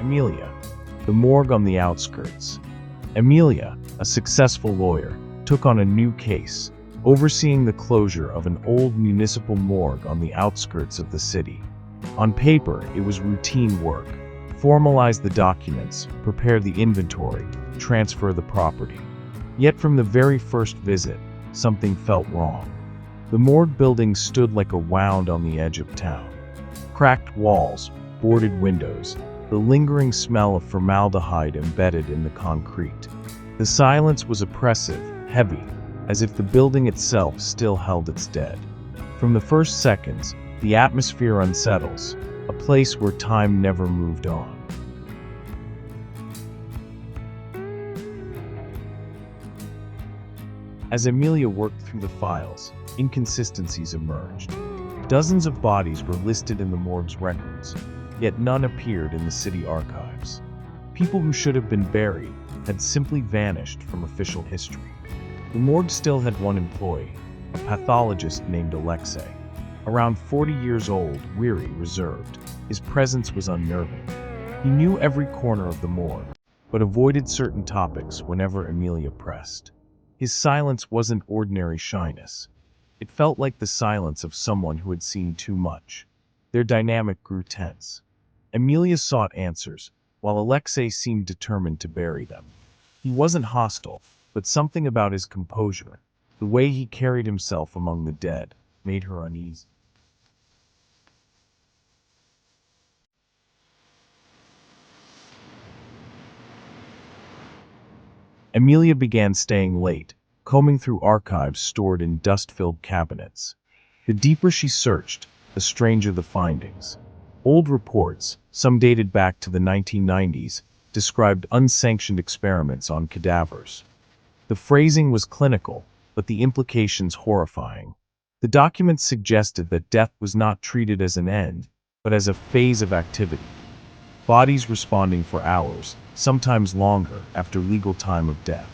Emilia, the morgue on the outskirts. Emilia, a successful lawyer, took on a new case, overseeing the closure of an old municipal morgue on the outskirts of the city. On paper, it was routine work. Formalize the documents, prepare the inventory, transfer the property. Yet from the very first visit, something felt wrong. The morgue building stood like a wound on the edge of town. Cracked walls, boarded windows, the lingering smell of formaldehyde embedded in the concrete. The silence was oppressive, heavy, as if the building itself still held its dead. From the first seconds, the atmosphere unsettles, a place where time never moved on. As Emilia worked through the files, inconsistencies emerged. Dozens of bodies were listed in the morgue's records, yet none appeared in the city archives. People who should have been buried had simply vanished from official history. The morgue still had one employee, a pathologist named Alexei. Around 40 years old, weary, reserved, his presence was unnerving. He knew every corner of the morgue, but avoided certain topics whenever Emilia pressed. His silence wasn't ordinary shyness. It felt like the silence of someone who had seen too much. Their dynamic grew tense. Emilia sought answers, while Alexei seemed determined to bury them. He wasn't hostile, but something about his composure, the way he carried himself among the dead, made her uneasy. Emilia began staying late, combing through archives stored in dust-filled cabinets. The deeper she searched, the stranger the findings. Old reports, some dated back to the 1990s, described unsanctioned experiments on cadavers. The phrasing was clinical, but the implications horrifying. The documents suggested that death was not treated as an end, but as a phase of activity. Bodies responding for hours, sometimes longer, after legal time of death.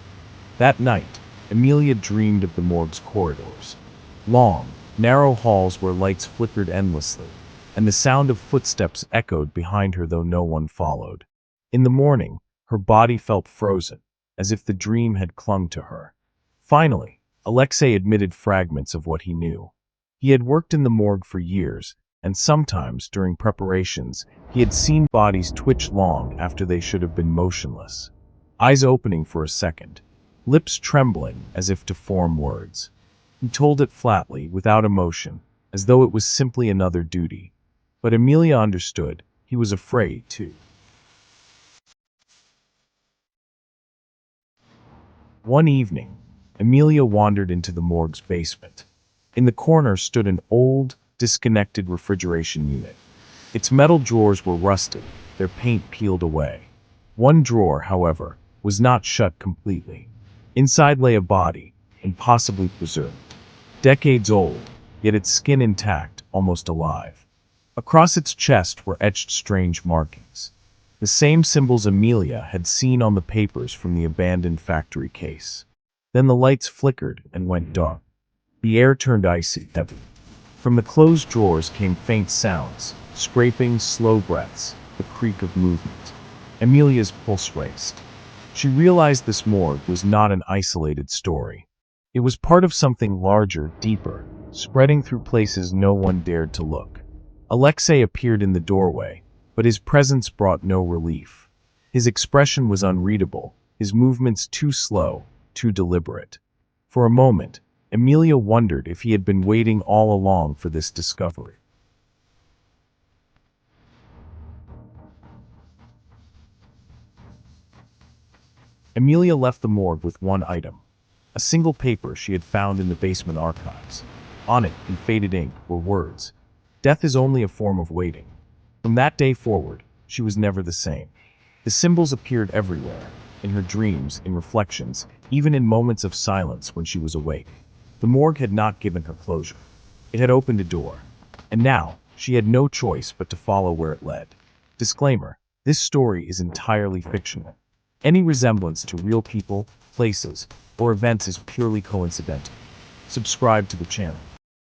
That night, Emilia dreamed of the morgue's corridors. Long, narrow halls where lights flickered endlessly, and the sound of footsteps echoed behind her though no one followed. In the morning, her body felt frozen, as if the dream had clung to her. Finally, Alexei admitted fragments of what he knew. He had worked in the morgue for years, and sometimes, during preparations, he had seen bodies twitch long after they should have been motionless. Eyes opening for a second, lips trembling as if to form words. He told it flatly, without emotion, as though it was simply another duty. But Emilia understood. He was afraid, too. One evening, Emilia wandered into the morgue's basement. In the corner stood an old, disconnected refrigeration unit. Its metal drawers were rusted, their paint peeled away. One drawer, however, was not shut completely. Inside lay a body, impossibly preserved. Decades old, yet its skin intact, almost alive. Across its chest were etched strange markings. The same symbols Emilia had seen on the papers from the abandoned factory case. Then the lights flickered and went dark. The air turned icy, heavy. From the closed drawers came faint sounds, scraping, slow breaths, the creak of movement. Emilia's pulse raced. She realized this morgue was not an isolated story. It was part of something larger, deeper, spreading through places no one dared to look. Alexei appeared in the doorway, but his presence brought no relief. His expression was unreadable, his movements too slow, too deliberate. For a moment, Emilia wondered if he had been waiting all along for this discovery. Emilia left the morgue with one item, a single paper she had found in the basement archives. On it, in faded ink, were words, "Death is only a form of waiting." From that day forward, she was never the same. The symbols appeared everywhere, in her dreams, in reflections, even in moments of silence when she was awake. The morgue had not given her closure. It had opened a door, and now she had no choice but to follow where it led. Disclaimer: this story is entirely fictional. Any resemblance to real people, places, or events is purely coincidental. Subscribe to the channel.